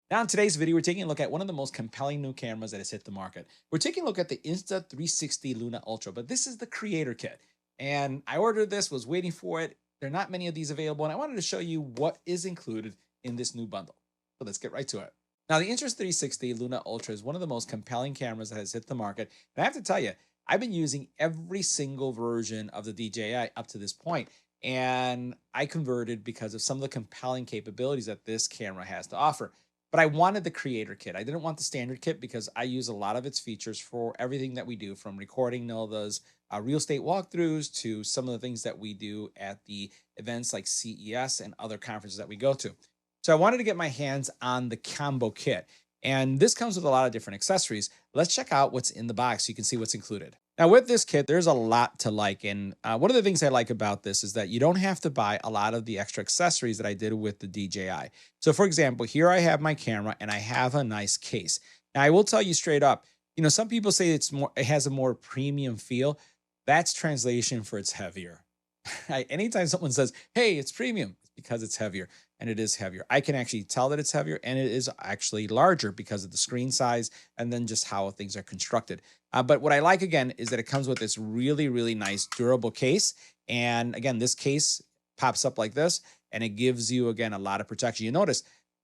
Now, in today's video, we're taking a look at one of the most compelling new cameras that has hit the market. We're taking a look at the Insta360 Luna Ultra, but this is the creator kit. And I ordered this, was waiting for it. There are not many of these available, and I wanted to show you what is included in this new bundle. So let's get right to it. Now, the Insta360 Luna Ultra is one of the most compelling cameras that has hit the market. And I have to tell you, I've been using every single version of the DJI up to this point, and I converted because of some of the compelling capabilities that this camera has to offer. But I wanted the creator kit. I didn't want the standard kit because I use a lot of its features for everything that we do, from recording Nilda's real estate walkthroughs to some of the things that we do at the events like CES and other conferences that we go to. So I wanted to get my hands on the combo kit. And this comes with a lot of different accessories. Let's check out what's in the box so you can see what's included. Now, with this kit, there's a lot to like. And one of the things I like about this is that you don't have to buy a lot of the extra accessories that I did with the DJI. So, for example, here I have my camera and I have a nice case. Now, I will tell you straight up, some people say it has a more premium feel. That's translation for it's heavier. Anytime someone says, hey, it's premium, it's because it's heavier, and it is heavier. I can actually tell that it's heavier, and it is actually larger because of the screen size and then just how things are constructed. But what I like, again, is that it comes with this really, really nice durable case. And again, this case pops up like this, and it gives you, again, a lot of protection. You notice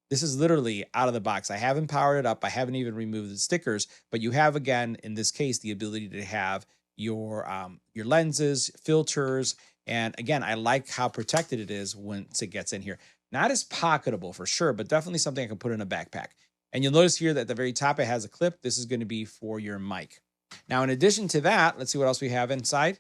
this is literally out of the box. I haven't powered it up. I haven't even removed the stickers, but you have, again, in this case, the ability to have your lenses, filters, and again, I like how protected it is once it gets in here. Not as pocketable for sure, but definitely something I can put in a backpack. And you'll notice here that at the very top, it has a clip. This is going to be for your mic. Now, in addition to that, let's see what else we have inside.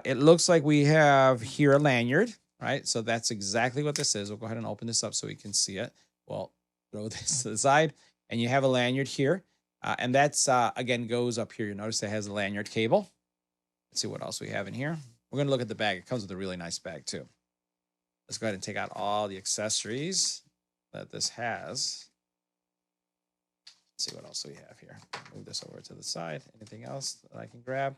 It looks like we have here a lanyard, right? So that's exactly what this is. We'll go ahead and open this up so we can see it. Well, throw this to the side, and you have a lanyard here. And that's, again, goes up here. You notice it has a lanyard cable. Let's see what else we have in here. We're going to look at the bag. It comes with a really nice bag, too. Let's go ahead and take out all the accessories that this has. Let's see what else we have here. Move this over to the side. Anything else that I can grab?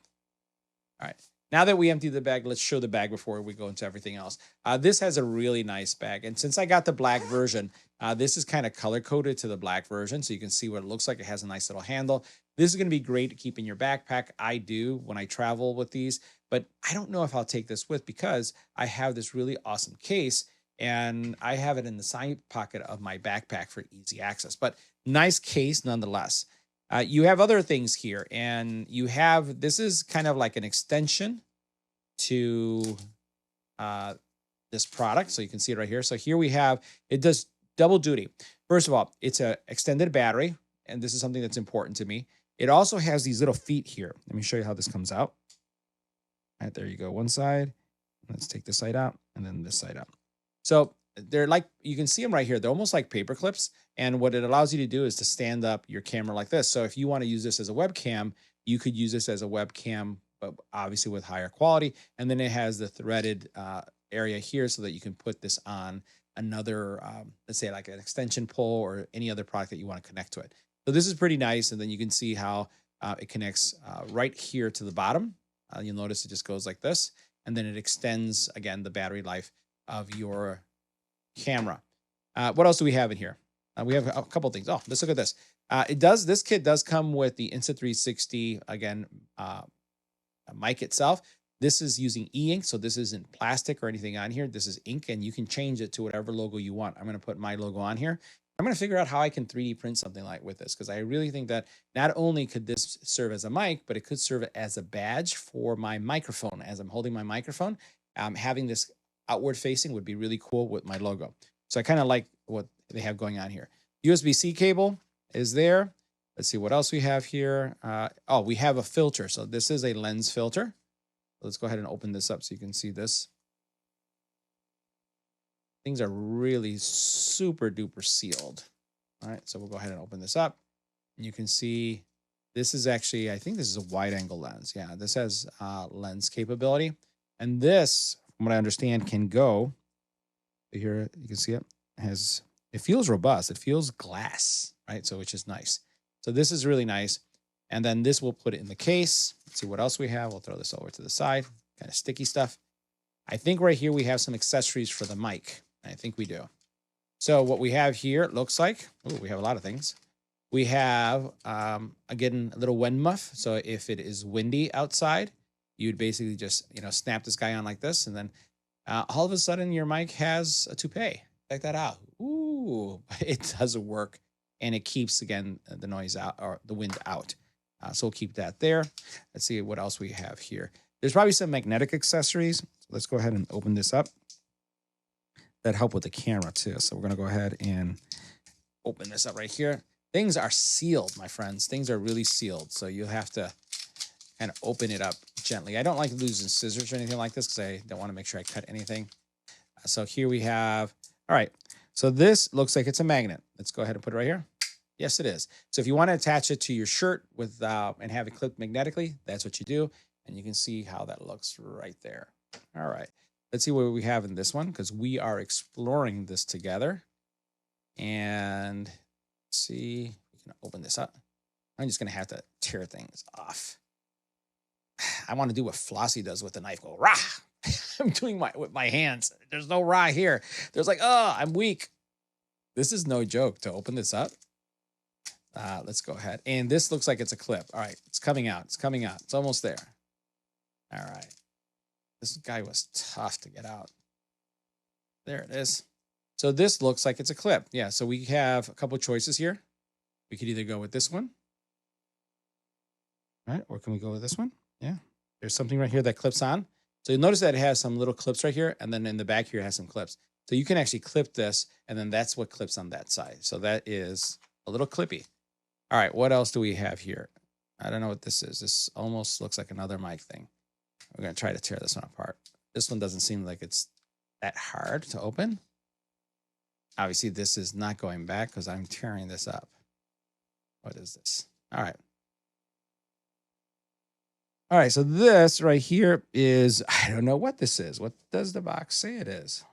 All right. Now that we empty the bag, let's show the bag before we go into everything else. This has a really nice bag. And since I got the black version, this is kind of color-coded to the black version, so you can see what it looks like. It has a nice little handle. This is going to be great to keep in your backpack. I do when I travel with these, but I don't know if I'll take this with because I have this really awesome case, and I have it in the side pocket of my backpack for easy access. But nice case nonetheless. You have other things here, and you have, this is kind of like an extension to this product. So you can see it right here. So here we have, it does double duty. First of all, it's an extended battery, and this is something that's important to me. It also has these little feet here. Let me show you how this comes out. All right, there you go. One side. Let's take this side out, and then this side out. So they're like, you can see them right here. They're almost like paper clips. And what it allows you to do is to stand up your camera like this. So if you want to use this as a webcam, you could use this as a webcam, but obviously with higher quality. And then it has the threaded area here so that you can put this on another, let's say like an extension pole or any other product that you want to connect to it. So this is pretty nice. And then you can see how it connects right here to the bottom. You'll notice it just goes like this. And then it extends, again, the battery life of your camera. What else do we have in here? We have a couple things. Oh, let's look at this. This kit does come with the Insta360, again, mic itself. This is using e-ink, so this isn't plastic or anything on here. This is ink, and you can change it to whatever logo you want. I'm going to put my logo on here. I'm going to figure out how I can 3D print something like with this, because I really think that not only could this serve as a mic, but it could serve as a badge for my microphone. As I'm holding my microphone, having this outward facing would be really cool with my logo. So I kind of like what they have going on here. USB-C cable is there. Let's see what else we have here. Oh, we have a filter. So this is a lens filter. Let's go ahead and open this up so you can see this. Things are really super duper sealed. All right, so we'll go ahead and open this up. And you can see this is actually, I think this is a wide angle lens. Yeah, this has lens capability. And this, from what I understand, can go, here you can see it, it feels robust. It feels glass, right? So which is nice. So this is really nice. And then this will put it in the case. Let's see what else we have. We'll throw this over to the side, kind of sticky stuff. I think right here we have some accessories for the mic. I think we do. So what we have here, it looks like, oh, we have a lot of things. We have, again, a little wind muff. So if it is windy outside, you'd basically just, snap this guy on like this. And then all of a sudden your mic has a toupee. Check that out. Ooh, it does work. And it keeps, again, the noise out or the wind out. So we'll keep that there. Let's see what else we have here. There's probably some magnetic accessories. So let's go ahead and open this up. That help with the camera too. So we're going to go ahead and open this up right here. Things are sealed, my friends. Things are really sealed. So you'll have to kind of open it up gently. I don't like losing scissors or anything like this because I don't want to make sure I cut anything. So here we have, all right. So this looks like it's a magnet. Let's go ahead and put it right here. Yes, it is. So if you want to attach it to your shirt with and have it clipped magnetically, that's what you do. And you can see how that looks right there. All right. Let's see what we have in this one because we are exploring this together. And let's see, we can open this up. I'm just going to have to tear things off. I want to do what Flossie does with the knife. Go, rah! I'm doing with my hands. There's no rah here. There's like, oh, I'm weak. This is no joke to open this up. Let's go ahead. And this looks like it's a clip. All right, it's coming out. It's coming out. It's almost there. All right. This guy was tough to get out. There it is. So this looks like it's a clip. Yeah, so we have a couple choices here. We could either go with this one. All right, or can we go with this one? Yeah, there's something right here that clips on. So you'll notice that it has some little clips right here, and then in the back here it has some clips. So you can actually clip this, and then that's what clips on that side. So that is a little clippy. All right, what else do we have here? I don't know what this is. This almost looks like another mic thing. We're going to try to tear this one apart. This one doesn't seem like it's that hard to open. Obviously, this is not going back because I'm tearing this up. What is this? All right. All right, so this right here is, I don't know what this is. What does the box say it is?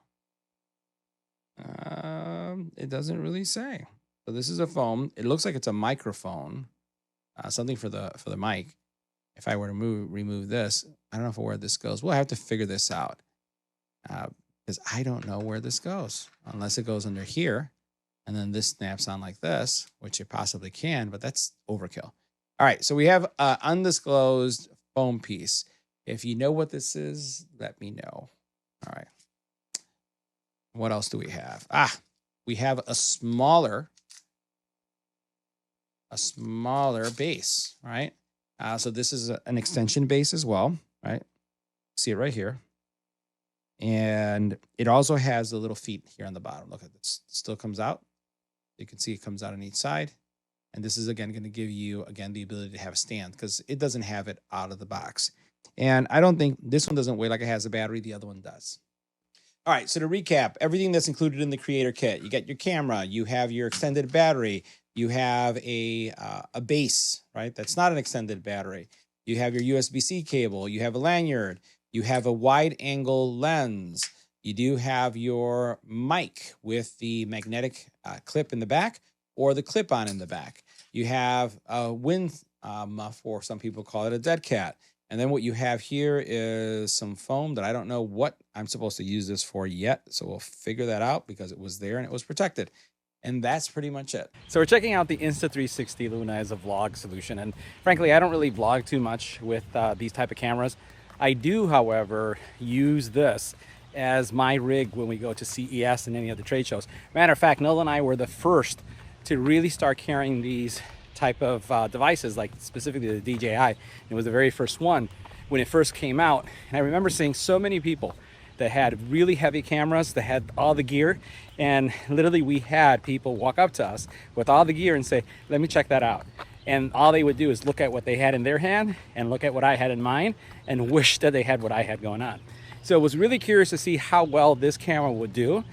It doesn't really say. So this is a foam. It looks like it's a microphone, something for the mic. If I were to remove this, I don't know where this goes. We'll have to figure this out because I don't know where this goes unless it goes under here. And then this snaps on like this, which it possibly can, but that's overkill. All right, so we have an undisclosed foam piece. If you know what this is, let me know. All right. What else do we have? We have a smaller base, right? So this is an extension base as well, right? See it right here. And it also has the little feet here on the bottom. Look at this. It still comes out. You can see it comes out on each side. And this is, again, going to give you, again, the ability to have a stand because it doesn't have it out of the box. And I don't think this one doesn't weigh like it has a battery. The other one does. All right, so to recap, everything that's included in the creator kit, you get your camera, you have your extended battery, you have a base, right? That's not an extended battery. You have your USB-C cable, you have a lanyard, you have a wide angle lens, you do have your mic with the magnetic clip in the back or the clip-on in the back. You have a wind muff, or some people call it a dead cat. And then what you have here is some foam that I don't know what I'm supposed to use this for yet. So we'll figure that out because it was there and it was protected. And that's pretty much it. So we're checking out the Insta360 Luna as a vlog solution. And frankly, I don't really vlog too much with these type of cameras. I do, however, use this as my rig when we go to CES and any other trade shows. Matter of fact, Noel and I were the first to really start carrying these type of devices, like specifically the DJI. It was the very first one when it first came out. And I remember seeing so many people that had really heavy cameras, that had all the gear. And literally we had people walk up to us with all the gear and say, let me check that out. And all they would do is look at what they had in their hand and look at what I had in mine and wish that they had what I had going on. So I was really curious to see how well this camera would do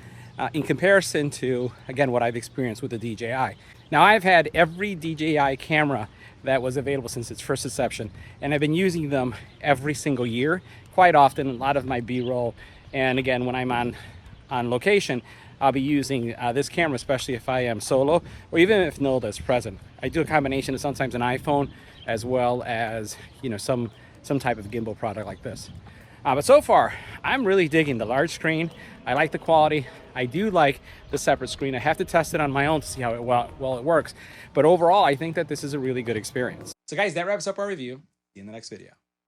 in comparison to, again, what I've experienced with the DJI. Now, I've had every DJI camera that was available since its first inception, and I've been using them every single year, quite often, a lot of my B-roll. And again, when I'm on location, I'll be using this camera, especially if I am solo, or even if Nolda is present. I do a combination of sometimes an iPhone, as well as, you know, some type of gimbal product like this. But so far, I'm really digging the large screen. I like the quality. I do like the separate screen. I have to test it on my own to see how well it works. But overall, I think that this is a really good experience. So guys, that wraps up our review. See you in the next video.